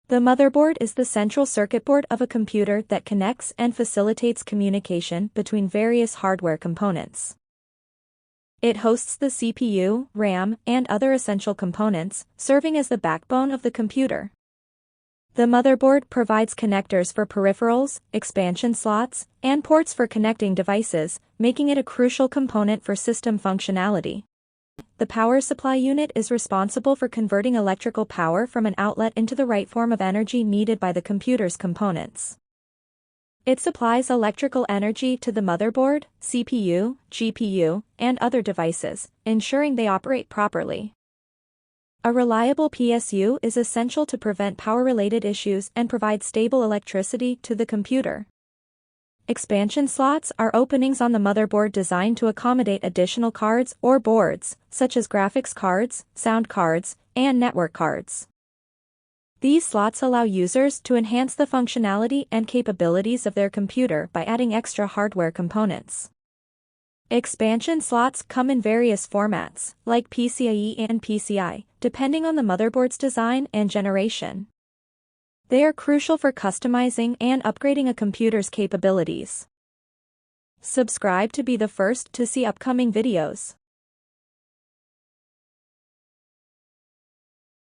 The motherboard is the central circuit board of a computer that connects and facilitates communication between various hardware components. It hosts the CPU, RAM, and other essential components, serving as the backbone of the computer. The motherboard provides connectors for peripherals, expansion slots, and ports for connecting devices, making it a crucial component for system functionality. The power supply unit is responsible for converting electrical power from an outlet into the right form of energy needed by the computer's components. It supplies electrical energy to the motherboard, CPU, GPU, and other devices, ensuring they operate properly. A reliable PSU is essential to prevent power-related issues and provide stable electricity to the computer. Expansion slots are openings on the motherboard designed to accommodate additional cards or boards, such as graphics cards, sound cards, and network cards. These slots allow users to enhance the functionality and capabilities of their computer by adding extra hardware components. Expansion slots come in various formats, like PCIe and PCI, depending on the motherboard's design and generation. They are crucial for customizing and upgrading a computer's capabilities. Subscribe to be the first to see upcoming videos.